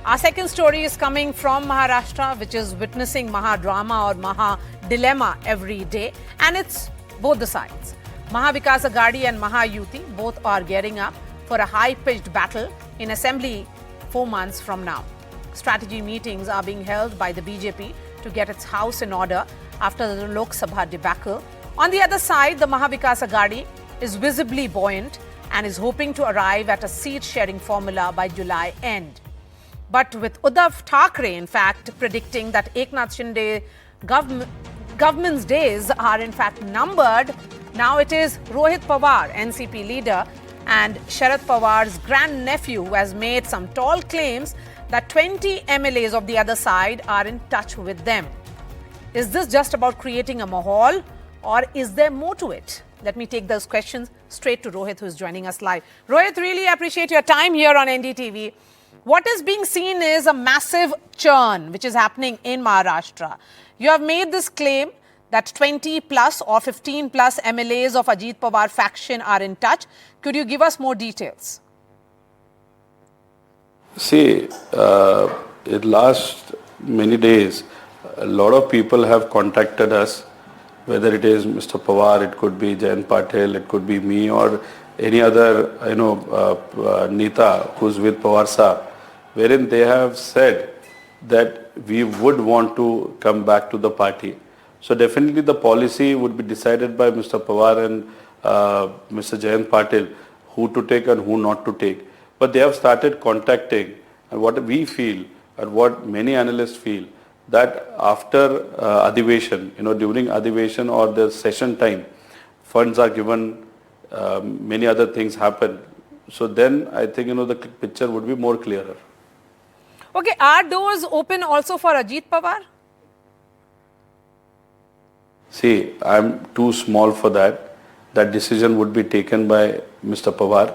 Our second story is coming from Maharashtra, which is witnessing Maha drama or Maha dilemma every day, and it's both the sides. Maha Vikas Aghadi and Mahayuti both are gearing up for a high-pitched battle in assembly 4 months from now. Strategy meetings are being held by the BJP to get its house in order after the Lok Sabha debacle. On the other side, the Maha Vikas Aghadi is visibly buoyant and is hoping to arrive at a seat-sharing formula by July end. But with Uddhav Thackeray, in fact, predicting that Eknath Shinde government's days are in fact numbered, now it is Rohit Pawar, NCP leader, and Sharad Pawar's grandnephew who has made some tall claims that 20 MLAs of the other side are in touch with them. Is this just about creating a mahaul, or is there more to it? Let me take those questions straight to Rohit, who is joining us live. Rohit, really appreciate your time here on NDTV. What is being seen is a massive churn which is happening in Maharashtra. You have made this claim that 20 plus or 15 plus MLAs of Ajit Pawar faction are in touch. Could you give us more details? See, it last many days, a lot of people have contacted us, whether it is Mr. Pawar, it could be Jayant Patil, it could be me, or any other, Neta who's with Pawar Saab, wherein they have said that we would want to come back to the party. So definitely the policy would be decided by Mr. Pawar and Mr. Jayant Patil, who to take and who not to take. But they have started contacting, and what we feel and what many analysts feel, that after Adhiveshan, during Adhiveshan or the session time, funds are given, many other things happen. So then I think, the picture would be more clearer. Okay, are doors open also for Ajit Pawar? See, I'm too small for that. That decision would be taken by Mr. Pawar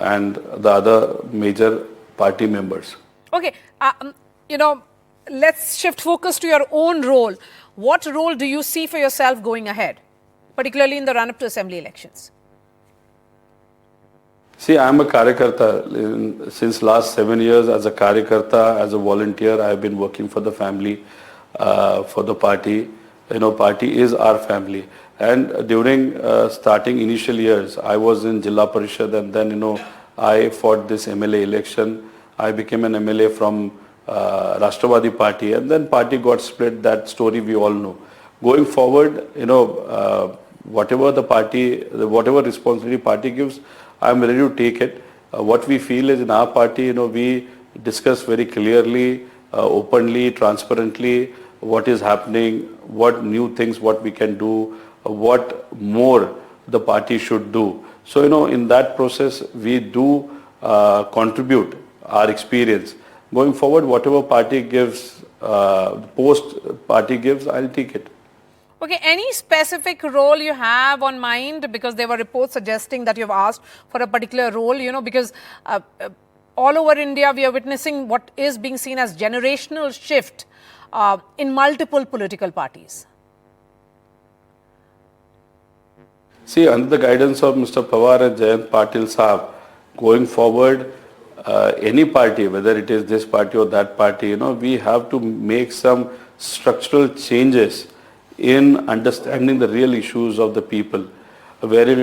and the other major party members. Okay, let's shift focus to your own role. What role do you see for yourself going ahead, particularly in the run-up to assembly elections? See, I am a Karyakarta. Since last 7 years as a Karyakarta, as a volunteer, I have been working for the family, for the party. Party is our family. And during starting initial years, I was in Jilla Parishad, and then, I fought this MLA election. I became an MLA from Rashtrabadi Party, and then party got split. That story we all know. Going forward, whatever the party, whatever responsibility party gives, I am ready to take it. What we feel is in our party, we discuss very clearly, openly, transparently what is happening, what new things, what we can do, what more the party should do. So, in that process, we do contribute our experience. Going forward, whatever party gives, post party gives, I'll take it. Okay, any specific role you have on mind? Because there were reports suggesting that you've asked for a particular role, because all over India we are witnessing what is being seen as generational shift in multiple political parties. See, under the guidance of Mr. Pawar and Jayant Patil Saab, going forward, any party, whether it is this party or that party, we have to make some structural changes in understanding the real issues of the people, wherein,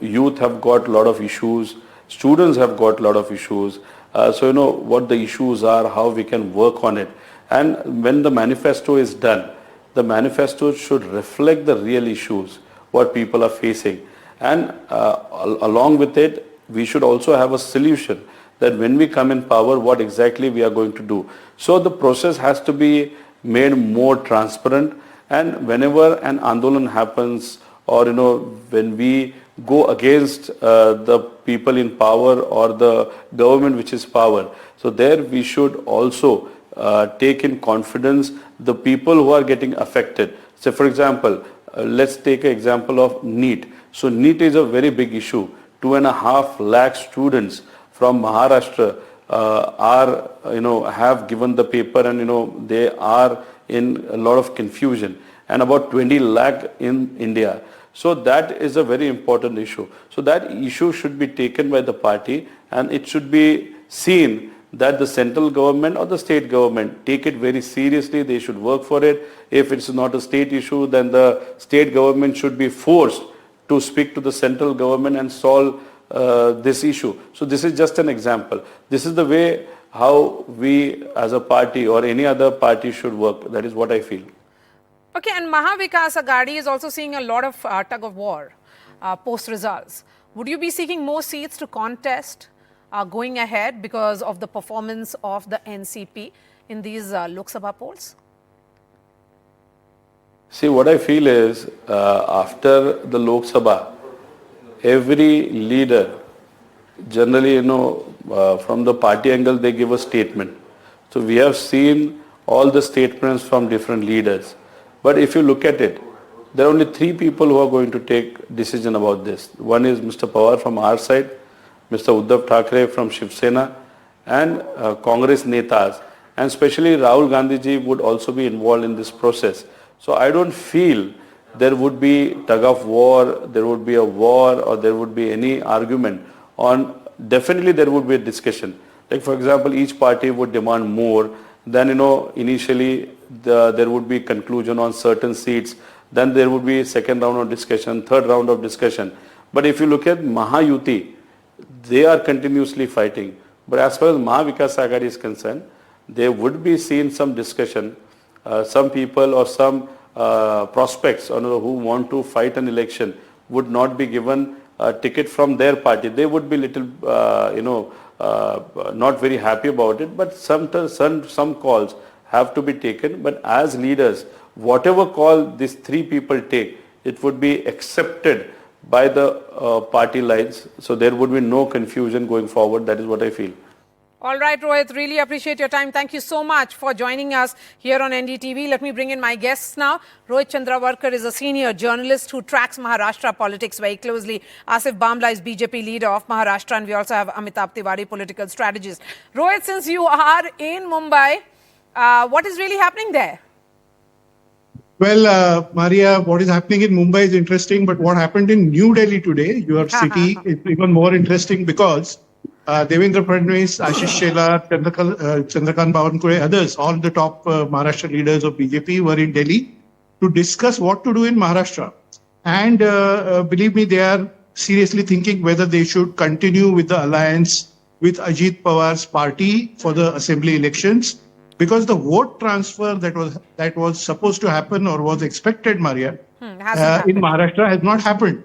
youth have got a lot of issues, students have got a lot of issues. So, what the issues are, how we can work on it. And when the manifesto is done, the manifesto should reflect the real issues, what people are facing. And along with it, we should also have a solution that when we come in power, what exactly we are going to do. So the process has to be made more transparent. And whenever an Andolan happens, or when we go against the people in power or the government which is power, so there we should also take in confidence the people who are getting affected. So for example, let's take an example of NEET. So NEET is a very big issue. 2.5 lakh students from Maharashtra have given the paper, and they are in a lot of confusion, and about 20 lakh in India. So that is a very important issue. So that issue should be taken by the party, and it should be seen that the central government or the state government take it very seriously. They should work for it. If it's not a state issue, then the state government should be forced to speak to the central government and solve this issue. So this is just an example. This is the way how we as a party or any other party should work. That is what I feel. Okay, and Maha Vikas Aghadi is also seeing a lot of tug of war post results. Would you be seeking more seats to contest going ahead because of the performance of the NCP in these Lok Sabha polls? See, what I feel is after the Lok Sabha, every leader, generally, from the party angle, they give a statement. So we have seen all the statements from different leaders. But if you look at it, there are only three people who are going to take decision about this. One is Mr. Pawar from our side, Mr. Uddhav Thackeray from Shiv Sena, and Congress netas. And especially Rahul Gandhi ji would also be involved in this process. So I don't feel there would be tug of war, there would be a war, or there would be any argument on. Definitely there would be a discussion. Like for example, each party would demand more. Then initially there would be conclusion on certain seats. Then there would be second round of discussion, third round of discussion. But if you look at Mahayuti, they are continuously fighting. But as far as Maha Vikas Aghadi is concerned, there would be seen some discussion. Some people or some prospects who want to fight an election would not be given a ticket from their party. They would be little, not very happy about it. But some calls have to be taken. But as leaders, whatever call these three people take, it would be accepted by the party lines. So there would be no confusion going forward. That is what I feel. All right, Rohit, really appreciate your time. Thank you so much for joining us here on NDTV. Let me bring in my guests now. Rohit Chandravarkar is a senior journalist who tracks Maharashtra politics very closely. Asif Bamla is BJP leader of Maharashtra, and we also have Amitabh Tiwari, political strategist. Rohit, since you are in Mumbai, what is really happening there? Well, Maria, what is happening in Mumbai is interesting, but what happened in New Delhi today, your city, is even more interesting because Devendra Fadnavis, Ashish Shelar, Chandrakant Bawankure, others, all the top Maharashtra leaders of BJP were in Delhi to discuss what to do in Maharashtra. And believe me, they are seriously thinking whether they should continue with the alliance with Ajit Pawar's party for the assembly elections, because the vote transfer that was supposed to happen or was expected, Maria, in Maharashtra has not happened.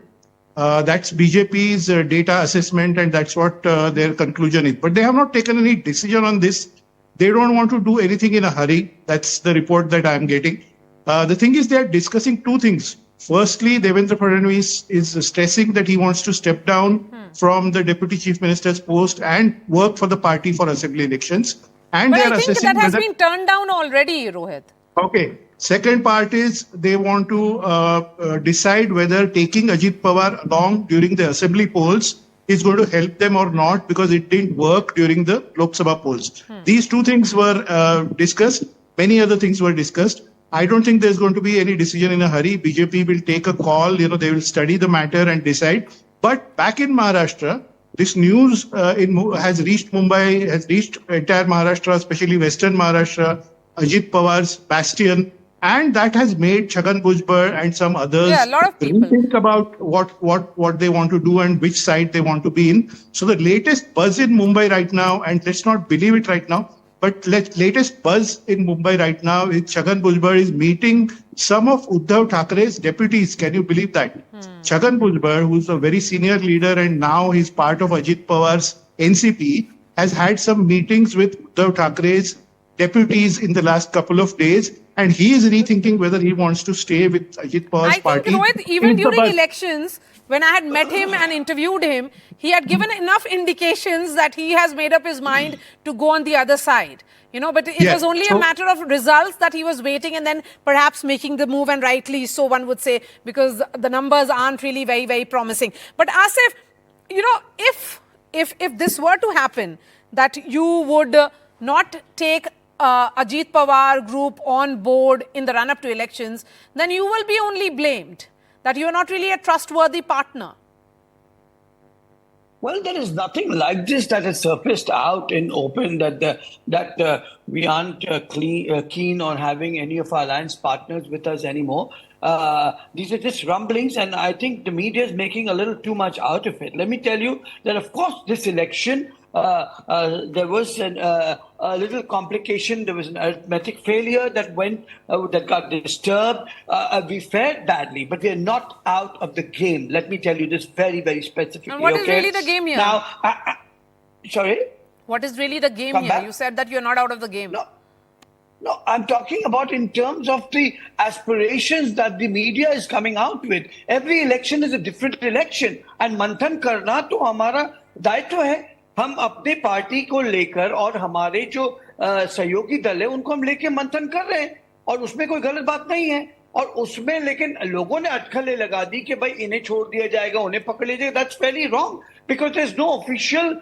That's BJP's data assessment, and that's what their conclusion is. But they have not taken any decision on this. They don't want to do anything in a hurry. That's the report that I'm getting. The thing is, they are discussing two things. Firstly, Devendra Fadnavis is stressing that he wants to step down from the deputy chief minister's post and work for the party for assembly elections. And but they are I think that has been turned down already, Rohit. Okay. Second part is they want to decide whether taking Ajit Pawar along during the assembly polls is going to help them or not, because it didn't work during the Lok Sabha polls. These two things were discussed. Many other things were discussed. I don't think there's going to be any decision in a hurry. BJP will take a call. They will study the matter and decide. But back in Maharashtra, this news has reached Mumbai, has reached entire Maharashtra, especially Western Maharashtra, Ajit Pawar's bastion, and that has made Chhagan Bhujbal and some others a lot of people think about what they want to do and which side they want to be in. So the latest buzz in Mumbai right now, and let's not believe it right now, but latest buzz in Mumbai right now is Chhagan Bhujbal is meeting some of Uddhav Thackeray's deputies. Can you believe that? Chhagan Bhujbal, who's a very senior leader and now he's part of Ajit Pawar's NCP, has had some meetings with Uddhav Thackeray's deputies in the last couple of days, and he is rethinking whether he wants to stay with Ajit Pawar's party. I think, Rohit, even during elections, when I had met him and interviewed him, he had given enough indications that he has made up his mind to go on the other side. But it was only a matter of results that he was waiting and then perhaps making the move, and rightly so, one would say, because the numbers aren't really very, very promising. But Asif, if this were to happen, that you would not take Ajit Pawar group on board in the run-up to elections, then you will be only blamed that you are not really a trustworthy partner. Well, there is nothing like this that has surfaced out in open that we aren't keen on having any of our alliance partners with us anymore. These are just rumblings, and I think the media is making a little too much out of it. Let me tell you that, of course, this election, there was a little complication. There was an arithmetic failure that got disturbed. We fared badly, but we are not out of the game. Let me tell you this very, very specifically. And what is really the game here? Now, sorry? What is really the game Come here? back. You said that you're not out of the game. No, I'm talking about in terms of the aspirations that the media is coming out with. Every election is a different election. And manthan karna to हमारा दायित्व है. हम अपने party को लेकर और हमारे जो सहयोगी दल है उनको हम लेके मंथन कर रहे हैं और उसमें कोई गलत बात नहीं है. और उसमें लेकिन लोगों ने अटकलें लगा दी कि भाई इन्हें छोड़ दिया जाएगा, उन्हें पकड़ लिया जाएगा. That's very wrong because there's no official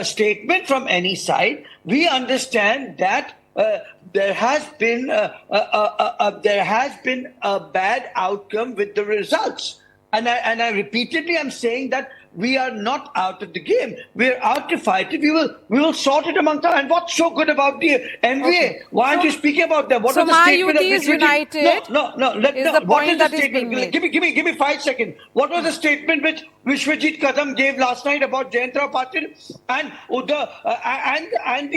statement from any side. We understand that there has been a bad outcome with the results, and I repeatedly am saying that we are not out of the game. We are out to fight it. We will sort it among us. And what's so good about the MVA? Okay. Why aren't you speaking about that? What so is the statement Mahayuti is united. No. What is the statement? Give me 5 seconds. What was the statement which Vishwajit Kadam gave last night about Jayantara Patil and Uddhav and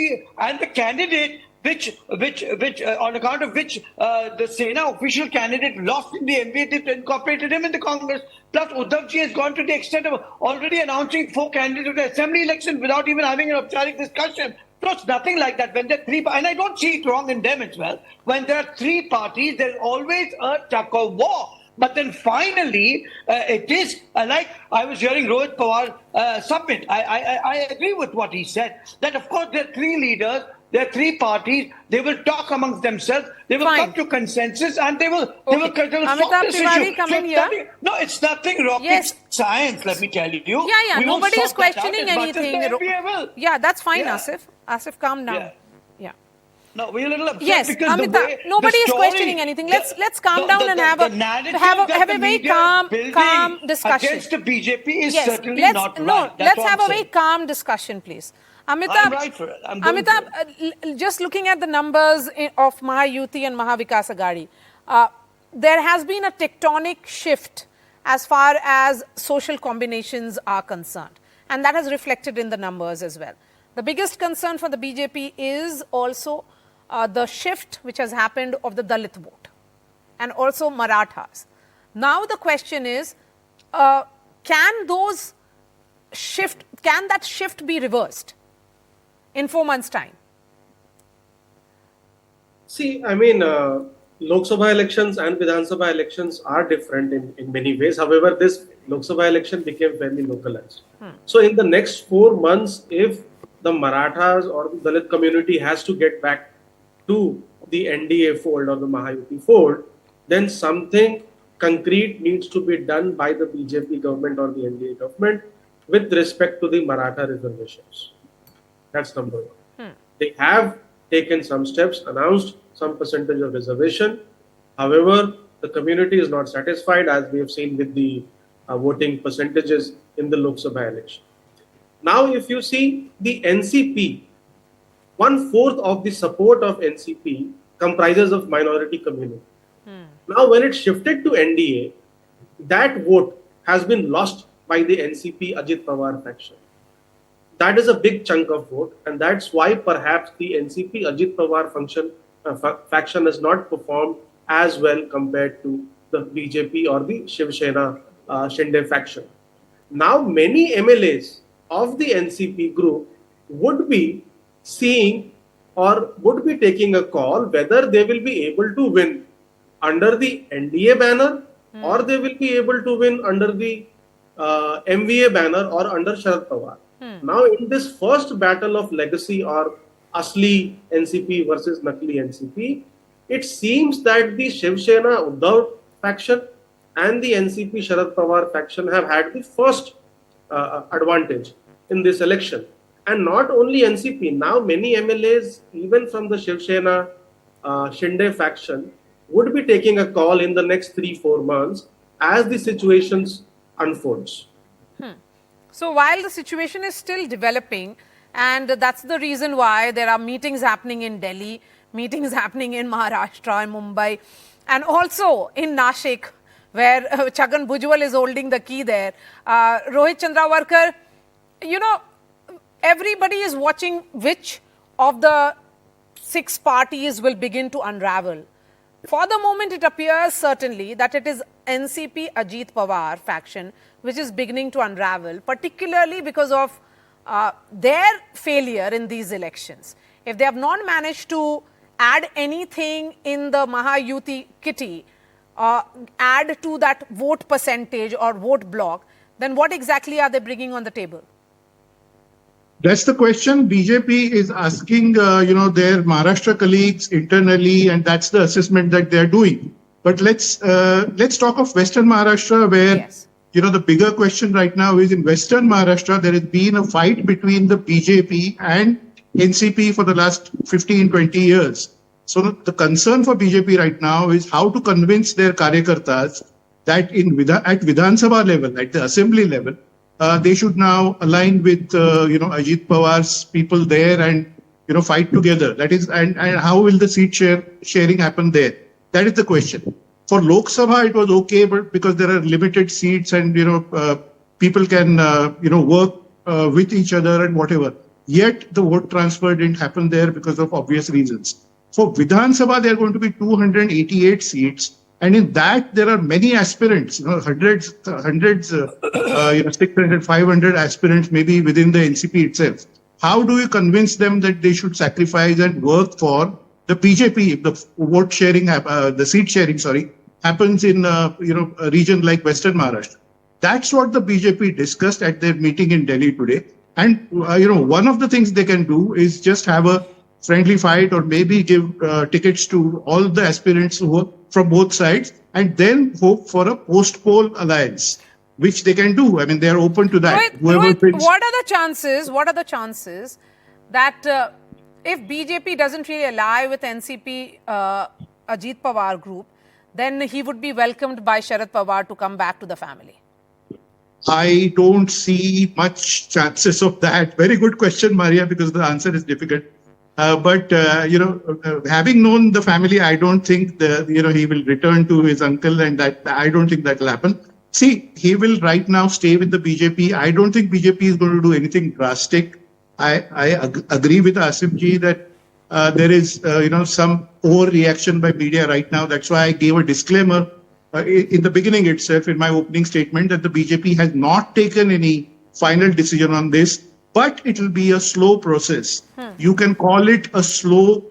the candidate which on account of which the Sena official candidate lost in the MVA, they incorporated him in the Congress. Plus, Uddhav ji has gone to the extent of already announcing 4 candidates to the assembly election without even having an Aupcharik discussion. So it's nothing like that. When there are 3, and I don't see it wrong in them as well. When there are 3 parties, there's always a tug of war. But then finally, it is like I was hearing Rohit Pawar submit. I agree with what he said. That of course there are 3 leaders. There are 3 parties. They will talk amongst themselves. They will come to consensus, and they will solve this issue. No, it's nothing rocket science. Let me tell you. Yeah. Nobody is questioning anything. Yeah, that's fine, Yeah. Asif. Asif, calm down. Yeah. No, we're a little upset Yes, because Amita, nobody is questioning anything. Let's calm down and have a very calm discussion. Against the BJP is certainly not right. Let's have a very calm discussion, please. Amitabh, I'm right for it. I'm going for it. Just looking at the numbers of Mahayuti and Maha Vikas Aghadi, there has been a tectonic shift as far as social combinations are concerned. And that has reflected in the numbers as well. The biggest concern for the BJP is also the shift which has happened of the Dalit vote and also Marathas. Now the question is, can that shift be reversed in 4 months' time? See, I mean, Lok Sabha elections and Vidhan Sabha elections are different in many ways. However, this Lok Sabha election became fairly localized. So in the next 4 months, if the Marathas or the Dalit community has to get back to the NDA fold or the Mahayuti fold, then something concrete needs to be done by the BJP government or the NDA government with respect to the Maratha reservations. That's number 1. They have taken some steps, announced some percentage of reservation. However, the community is not satisfied, as we have seen with the voting percentages in the Lok Sabha election. Now, if you see the NCP, 1/4 of the support of NCP comprises of minority community. Now, when it shifted to NDA, that vote has been lost by the NCP Ajit Pawar faction. That is a big chunk of vote, and that's why perhaps the NCP Ajit Pawar faction has not performed as well compared to the BJP or the Shiv Sena Shinde faction. Now, many MLAs of the NCP group would be seeing or would be taking a call whether they will be able to win under the NDA banner or they will be able to win under the MVA banner or under Sharad Pawar. Now, in this first battle of legacy or Asli NCP versus Nakli NCP, it seems that the Shiv Sena Uddhav faction and the NCP Sharad Pawar faction have had the first advantage in this election. And not only NCP, now many MLAs, even from the Shiv Sena Shinde faction, would be taking a call in the next 3-4 months as the situations unfolds. So while the situation is still developing, and that's the reason why there are meetings happening in Delhi, meetings happening in Maharashtra and Mumbai, and also in Nashik, where Chhagan Bhujbal is holding the key there. Rohit Chandravarkar, you know, everybody is watching which of the 6 parties will begin to unravel. For the moment, it appears certainly that it is NCP Ajit Pawar faction which is beginning to unravel, particularly because of their failure in these elections. If they have not managed to add anything in the Mahayuti kitty, add to that vote percentage or vote block, then what exactly are they bringing on the table? That's the question BJP is asking, their Maharashtra colleagues internally, and that's the assessment that they're doing. But let's talk of Western Maharashtra, where Yes. The bigger question right now is in Western Maharashtra, there has been a fight between the BJP and NCP for the last 15, 20 years. So the concern for BJP right now is how to convince their karyakartas that at Vidhan Sabha level, at the assembly level, they should now align with, Ajit Pawar's people there and, fight together. That is, and how will the seat sharing happen there? That is the question. For Lok Sabha, it was okay, but because there are limited seats and, people can, work with each other and whatever. Yet the vote transfer didn't happen there because of obvious reasons. For Vidhan Sabha, there are going to be 288 seats. And in that, there are many aspirants, hundreds, 600, 500 aspirants, maybe within the NCP itself. How do you convince them that they should sacrifice and work for the BJP if the vote sharing, the seat sharing, happens in, a region like Western Maharashtra? That's what the BJP discussed at their meeting in Delhi today. And, one of the things they can do is just have a friendly fight or maybe give tickets to all the aspirants who are from both sides and then hope for a post-poll alliance, which they can do. I mean, they are open to that. Rohit, what are the chances that if BJP doesn't really ally with NCP Ajit Pawar group, then he would be welcomed by Sharad Pawar to come back to the family? I don't see much chances of that. Very good question, Maria, because the answer is difficult. But having known the family, I don't think he will return to his uncle, and that I don't think that will happen. See, he will right now stay with the BJP. I don't think BJP is going to do anything drastic. I agree with Asif ji that there is some overreaction by media right now. That's why I gave a disclaimer in the beginning itself in my opening statement that the BJP has not taken any final decision on this. But it will be a slow process. You can call it a slow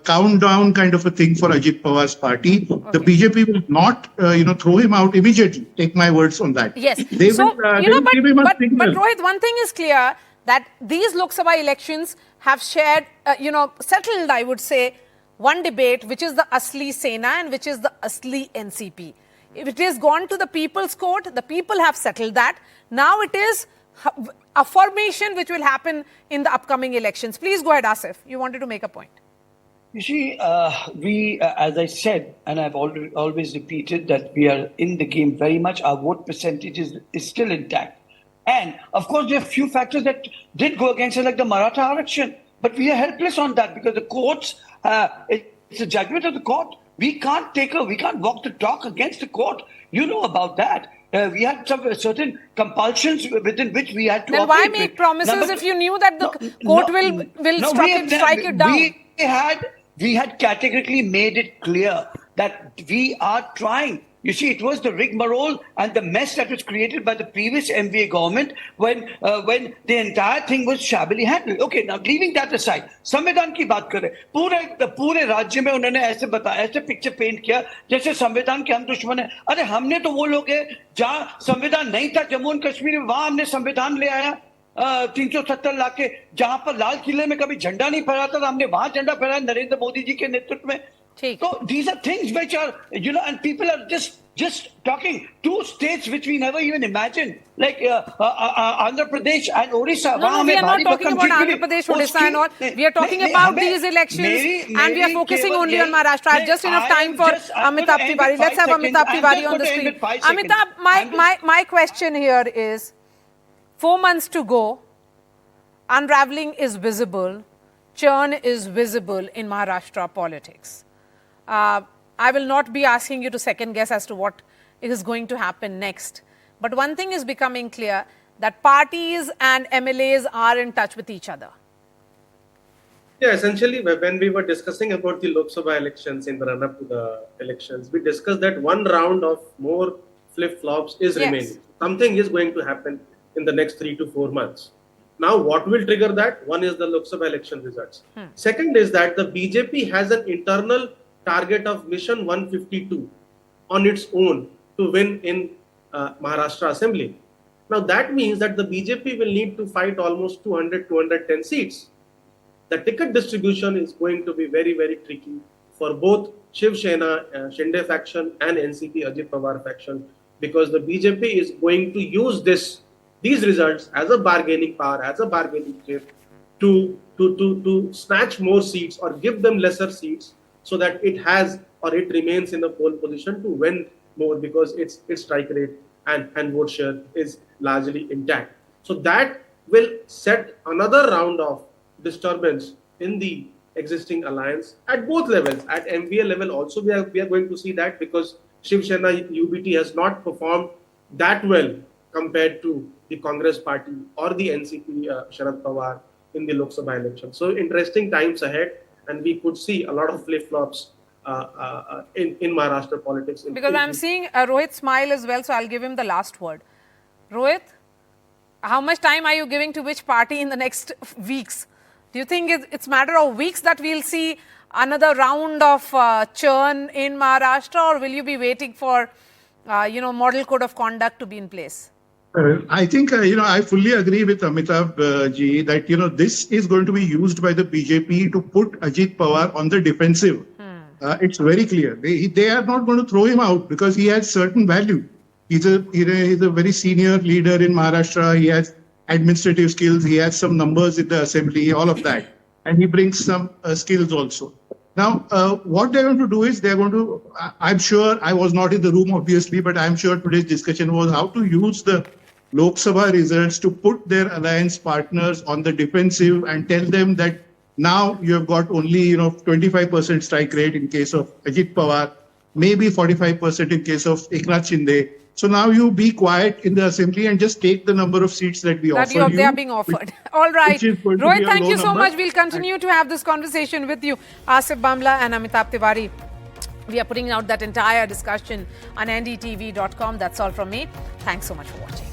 countdown kind of a thing for Ajit Pawar's party. Okay. The BJP will not, throw him out immediately. Take my words on that. Yes. They will give him a signal. But Rohit, one thing is clear that these Lok Sabha elections have shared, settled, I would say, one debate, which is the Asli Sena and which is the Asli NCP. If it is gone to the people's court, the people have settled that. Now it is a formation which will happen in the upcoming elections. Please go ahead, Asif. You wanted to make a point. You see, we, as I said, and I've always repeated that we are in the game very much. Our vote percentage is still intact. And of course, there are few factors that did go against us, like the Maratha Arakshan. But we are helpless on that because the courts, it's a judgment of the court. We can't walk the talk against the court. You know about that. We had some certain compulsions within which we had to. Then why make promises if you knew that the court will strike it down? We had categorically made it clear that we are trying. You see, it was the rigmarole and the mess that was created by the previous MVA government when the entire thing was shabbily handled. Okay, now leaving that aside, संविधान की बात करें, पूरे राज्य में उन्होंने ऐसे picture paint किया जैसे संविधान के हम दुश्मन हैं. अरे हमने तो वो लोग हैं जहाँ संविधान नहीं था जम्मू एंड कश्मीर में, वहाँ हमने संविधान ले आया 370 लाख के, जहाँ पर लाल किले में कभी झंडा नहीं फहराता था, हमने वहाँ झंडा फहराया नरेंद्र मोदी जी के नेतृत्व में. So these are things which are, and people are just talking. 2 states which we never even imagined, like Andhra Pradesh and Odisha. No, we are not talking about Andhra Pradesh, Odisha and all. We are talking about these elections and we are focusing only on Maharashtra. I have just enough time for Amitabh Tiwari. Let's have Amitabh Tiwari on the screen. Amitabh, my question here is, 4 months to go. Unraveling is visible. Churn is visible in Maharashtra politics. I will not be asking you to second guess as to what is going to happen next. But one thing is becoming clear, that parties and MLAs are in touch with each other. Yeah, essentially, when we were discussing about the Lok Sabha elections in the run-up to the elections, we discussed that one round of more flip-flops is remaining. Something is going to happen in the next 3 to 4 months. Now, what will trigger that? One is the Lok Sabha election results. Second is that the BJP has an internal target of Mission 152 on its own to win in Maharashtra Assembly. Now, that means that the BJP will need to fight almost 200, 210 seats. The ticket distribution is going to be very, very tricky for both Shiv Sena, Shinde faction and NCP Ajit Pawar faction, because the BJP is going to use these results as a bargaining power, as a bargaining chip to snatch more seats or give them lesser seats so that it has or it remains in a pole position to win more, because its strike rate and vote share is largely intact. So that will set another round of disturbance in the existing alliance at both levels. At MVA level also we are going to see that, because Shiv Sena UBT has not performed that well compared to the Congress party or the NCP Sharad Pawar in the Lok Sabha election. So interesting times ahead, and we could see a lot of flip-flops in Maharashtra politics. Because I'm seeing Rohit smile as well, so I'll give him the last word. Rohit, how much time are you giving to which party in the next weeks? Do you think it's a matter of weeks that we'll see another round of churn in Maharashtra, or will you be waiting for, model code of conduct to be in place? I think, I fully agree with Amitabh ji that, this is going to be used by the BJP to put Ajit Pawar on the defensive. It's very clear. They are not going to throw him out because he has certain value. He's a very senior leader in Maharashtra. He has administrative skills. He has some numbers in the assembly, all of that. And he brings some skills also. Now, what they're going to do is I'm sure, I was not in the room obviously, but I'm sure today's discussion was how to use the Lok Sabha results to put their alliance partners on the defensive and tell them that now you have got only, 25% strike rate in case of Ajit Pawar, maybe 45% in case of Eknath Shinde. So now you be quiet in the assembly and just take the number of seats that we offer you. They are being offered. All right. Rohit, thank you so much. We'll continue to have this conversation with you. Asif Bamla and Amitabh Tiwari. We are putting out that entire discussion on ndtv.com. That's all from me. Thanks so much for watching.